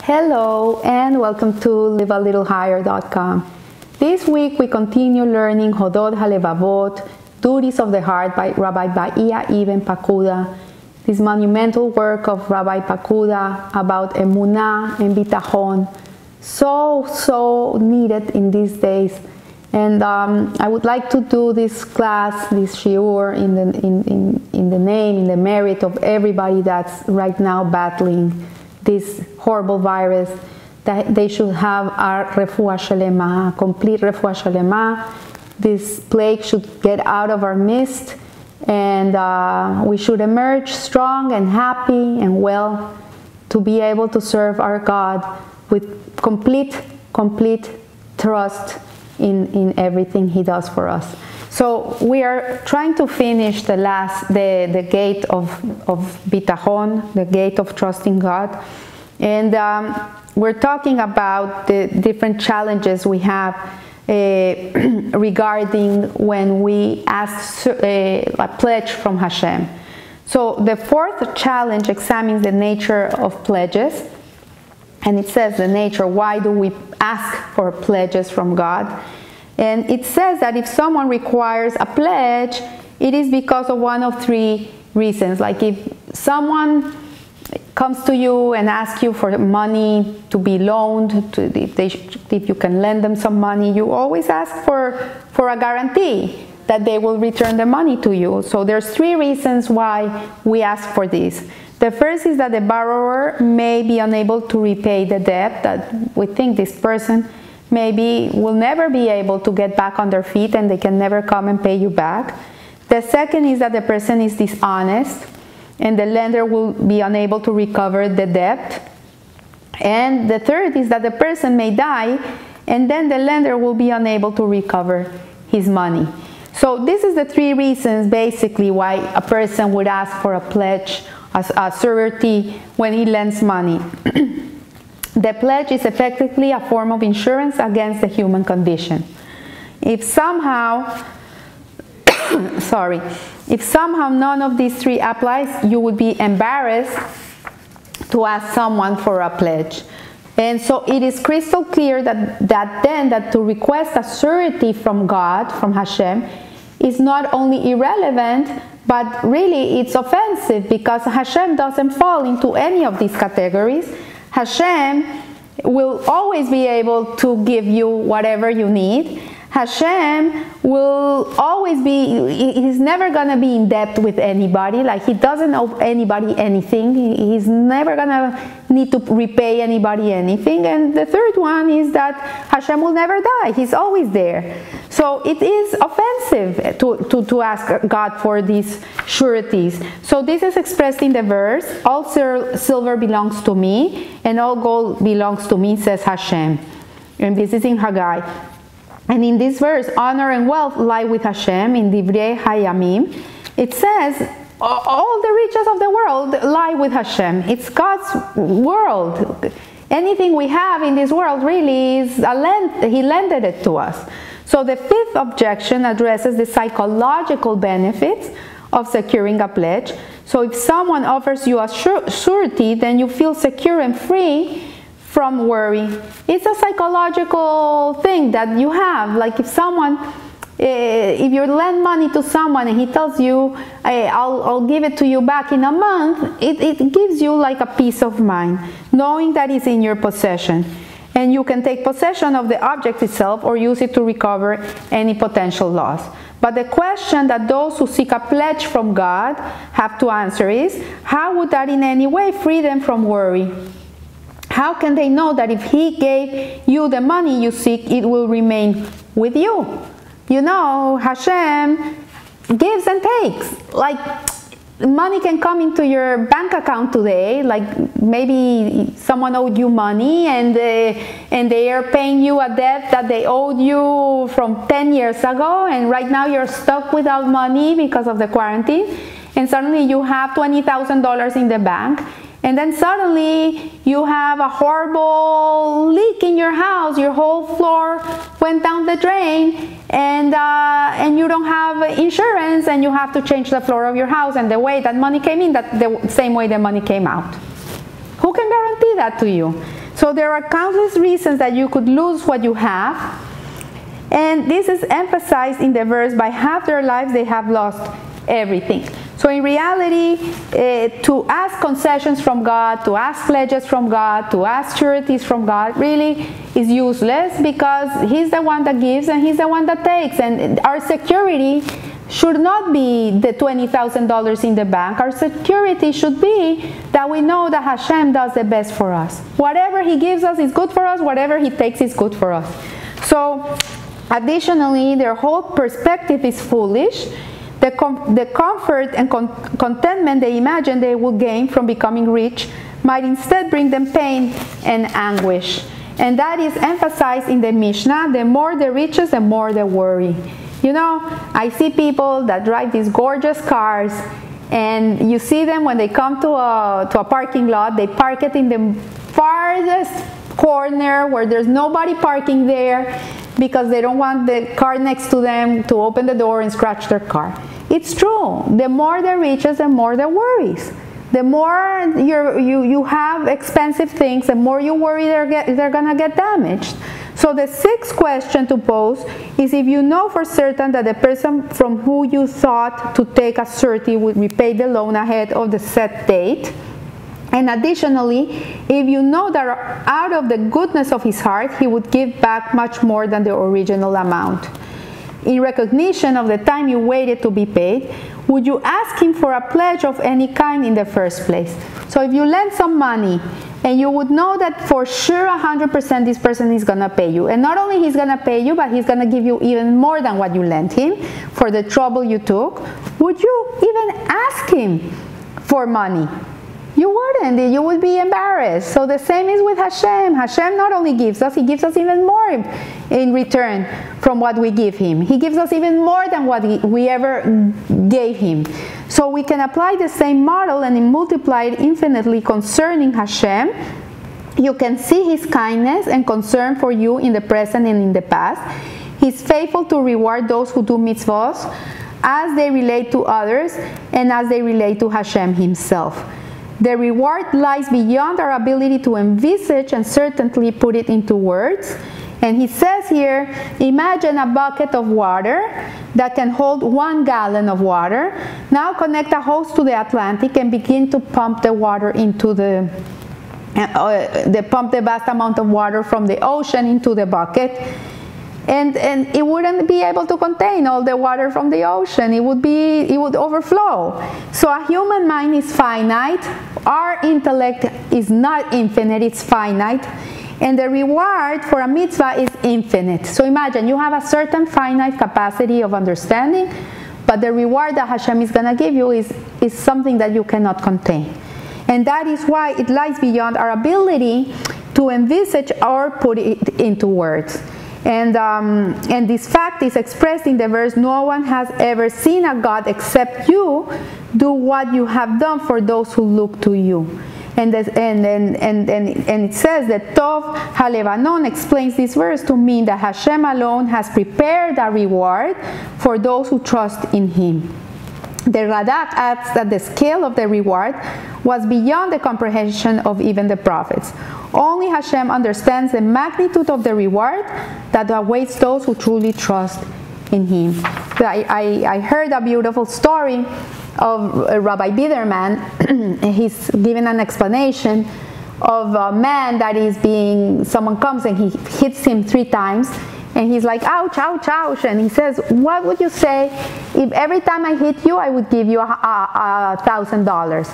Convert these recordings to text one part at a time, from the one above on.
Hello and welcome to livealittlehigher.com. This week we continue learning Hodot HaLevavot, Duties of the Heart by Rabbi Bahia Ibn Pakuda. This monumental work of Rabbi Pakuda about emunah and bitachon, so needed in these days. And I would like to do this class, this shiur, in the merit of everybody that's right now battling this horrible virus, that they should have our refuah shelema, complete refuah shelema. This plague should get out of our midst, and we should emerge strong and happy and well to be able to serve our God with complete trust in everything He does for us. So we are trying to finish the gate of bitachon, the gate of trusting God, and we're talking about the different challenges we have regarding when we ask a pledge from Hashem. So the fourth challenge examines the nature of pledges, and it says the nature. Why do we ask for pledges from God? And it says that if someone requires a pledge, it is because of one of three reasons. Like if someone comes to you and asks you for money to be loaned, if you can lend them some money, you always ask for a guarantee that they will return the money to you. So there's three reasons why we ask for this. The first is that the borrower may be unable to repay the debt, that we think this person maybe will never be able to get back on their feet and they can never come and pay you back. The second is that the person is dishonest and the lender will be unable to recover the debt. And the third is that the person may die and then the lender will be unable to recover his money. So this is the three reasons basically why a person would ask for a pledge, a surety when he lends money. The pledge is effectively a form of insurance against the human condition. If somehow none of these three applies, you would be embarrassed to ask someone for a pledge. And so it is crystal clear that to request a surety from God, from Hashem, is not only irrelevant, but really it's offensive, because Hashem doesn't fall into any of these categories. Hashem will always be able to give you whatever you need. Hashem will always he's never going to be in debt with anybody. Like, he doesn't owe anybody anything. He's never going to need to repay anybody anything. And the third one is that Hashem will never die. He's always there. So it is offensive to ask God for these sureties. So this is expressed in the verse, all silver belongs to me and all gold belongs to me, says Hashem. And this is in Haggai. And in this verse, honor and wealth lie with Hashem. In Divrei Hayamim, it says all the riches of the world lie with Hashem. It's God's world. Anything we have in this world really is He lended it to us. So the fifth objection addresses the psychological benefits of securing a pledge. So if someone offers you a surety, then you feel secure and free from worry. It's a psychological thing that you have. Like if you lend money to someone and he tells you, hey, I'll give it to you back in a month, it gives you like a peace of mind, knowing that it's in your possession. And you can take possession of the object itself or use it to recover any potential loss. But the question that those who seek a pledge from God have to answer is, how would that in any way free them from worry? How can they know that if He gave you the money you seek, it will remain with you? You know, Hashem gives and takes. Like, money can come into your bank account today. Like, maybe someone owed you money and they are paying you a debt that they owed you from 10 years ago, and right now you're stuck without money because of the quarantine, and suddenly you have $20,000 in the bank. And then suddenly you have a horrible leak in your house. Your whole floor went down the drain, and you don't have insurance, and you have to change the floor of your house. And the way that money came in, the same way the money came out. Who can guarantee that to you? So there are countless reasons that you could lose what you have. And this is emphasized in the verse, by half their lives they have lost everything. So in reality, to ask concessions from God, to ask pledges from God, to ask sureties from God, really is useless, because He's the one that gives and He's the one that takes. And our security should not be the $20,000 in the bank. Our security should be that we know that Hashem does the best for us. Whatever He gives us is good for us. Whatever He takes is good for us. So additionally, their whole perspective is foolish. The comfort and contentment they imagine they will gain from becoming rich might instead bring them pain and anguish. And that is emphasized in the Mishnah. The more the riches, the more the worry. You know, I see people that drive these gorgeous cars, and you see them when they come to a parking lot, they park it in the farthest corner where there's nobody parking there, because they don't want the car next to them to open the door and scratch their car. It's true. The more the riches, the more the worries. The more you have expensive things, the more you worry they're going to get damaged. So the sixth question to pose is, if you know for certain that the person from who you thought to take a surety would repay the loan ahead of the set date, and additionally, if you know that out of the goodness of his heart, he would give back much more than the original amount. In recognition of the time you waited to be paid, would you ask him for a pledge of any kind in the first place? So if you lend some money, and you would know that for sure 100% this person is going to pay you. And not only he's going to pay you, but he's going to give you even more than what you lent him for the trouble you took. Would you even ask him for money? You wouldn't. You would be embarrassed. So the same is with Hashem. Hashem not only gives us, He gives us even more in return from what we give Him. He gives us even more than what we ever gave Him. So we can apply the same model and multiply it infinitely concerning Hashem. You can see His kindness and concern for you in the present and in the past. He's faithful to reward those who do mitzvahs as they relate to others and as they relate to Hashem Himself. The reward lies beyond our ability to envisage and certainly put it into words. And he says here, imagine a bucket of water that can hold 1 gallon of water. Now connect a hose to the Atlantic and begin to pump the water into pump the vast amount of water from the ocean into the bucket. And it wouldn't be able to contain all the water from the ocean. It would overflow. So a human mind is finite. Our intellect is not infinite, it's finite. And the reward for a mitzvah is infinite. So imagine, you have a certain finite capacity of understanding, but the reward that Hashem is going to give you is something that you cannot contain. And that is why it lies beyond our ability to envisage or put it into words. And this fact is expressed in the verse, no one has ever seen a God except you. Do what you have done for those who look to you. And it says that Tov HaLevanon explains this verse to mean that Hashem alone has prepared a reward for those who trust in Him. The Radak adds that the scale of the reward was beyond the comprehension of even the prophets. Only Hashem understands the magnitude of the reward that awaits those who truly trust in Him. I heard a beautiful story of Rabbi Biderman. He's giving an explanation of a man that is someone comes and he hits him 3 times. And he's like, ouch, ouch, ouch. And he says, what would you say if every time I hit you, I would give you $1,000?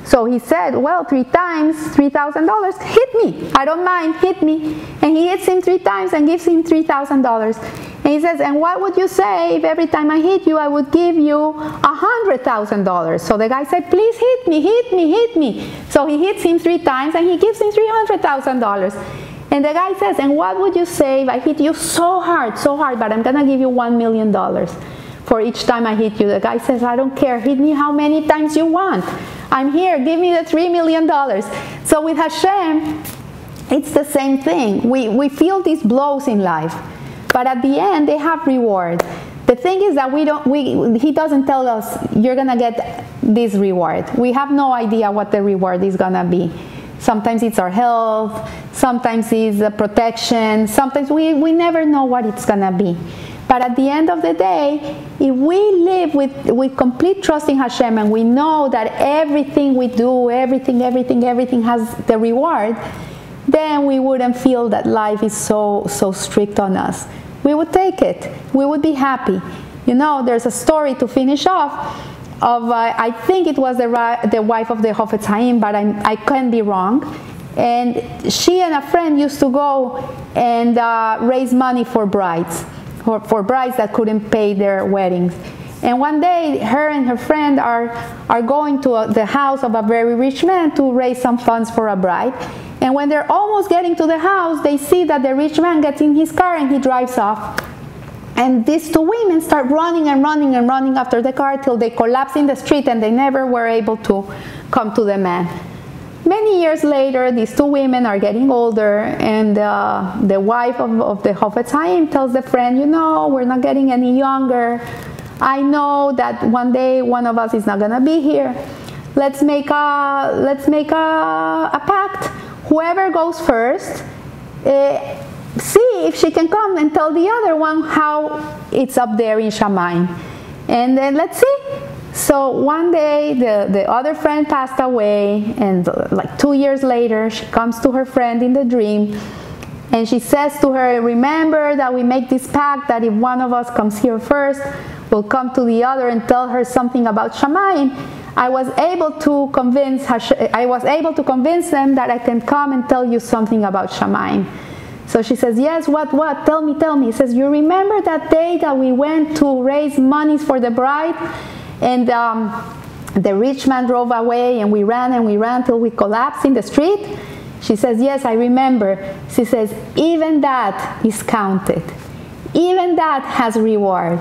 So he said, well, 3 times, $3,000, hit me. I don't mind, hit me. And he hits him 3 times and gives him $3,000. And he says, and what would you say if every time I hit you, I would give you $100,000? So the guy said, please hit me, hit me, hit me. So he hits him 3 times and he gives him $300,000. And the guy says, and what would you say if I hit you so hard, but I'm going to give you $1 million for each time I hit you? The guy says, I don't care. Hit me how many times you want. I'm here. Give me the $3 million. So with Hashem, it's the same thing. We feel these blows in life, but at the end, they have reward. The thing is that He doesn't tell us, you're going to get this reward. We have no idea what the reward is going to be. Sometimes it's our health, sometimes it's protection, sometimes we never know what it's gonna be. But at the end of the day, if we live with complete trust in Hashem, and we know that everything we do, everything has the reward, then we wouldn't feel that life is so strict on us. We would take it. We would be happy. You know, there's a story to finish off of, I think it was the wife of the Hafetz Haim, but I can be wrong. And she and a friend used to go and raise money for brides, for brides that couldn't pay their weddings. And one day, her and her friend are going to the house of a very rich man to raise some funds for a bride. And when they're almost getting to the house, they see that the rich man gets in his car and he drives off. And these two women start running and running and running after the car till they collapse in the street, and they never were able to come to the man. Many years later, these two women are getting older, and the wife of the Hafetz Haim tells the friend, you know, we're not getting any younger. I know that one day one of us is not gonna be here. Let's make a pact. Whoever goes first, see if she can come and tell the other one how it's up there in Shamayim. And then let's see. So one day the other friend passed away, and like 2 years later she comes to her friend in the dream, and she says to her, remember that we make this pact that if one of us comes here first, we'll come to the other and tell her something about Shamayim. I was able to convince them that I can come and tell you something about Shamayim. So she says, yes, what? Tell me. He says, you remember that day that we went to raise monies for the bride? And the rich man drove away, and we ran till we collapsed in the street? She says, yes, I remember. She says, even that is counted. Even that has reward.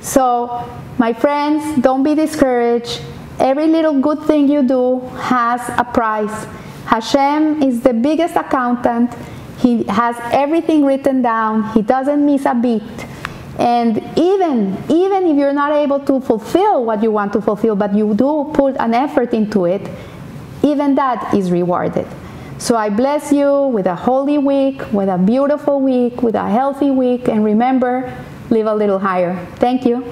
So, my friends, don't be discouraged. Every little good thing you do has a price. Hashem is the biggest accountant. He has everything written down. He doesn't miss a beat. And even if you're not able to fulfill what you want to fulfill, but you do put an effort into it, even that is rewarded. So I bless you with a holy week, with a beautiful week, with a healthy week, and remember, live a little higher. Thank you.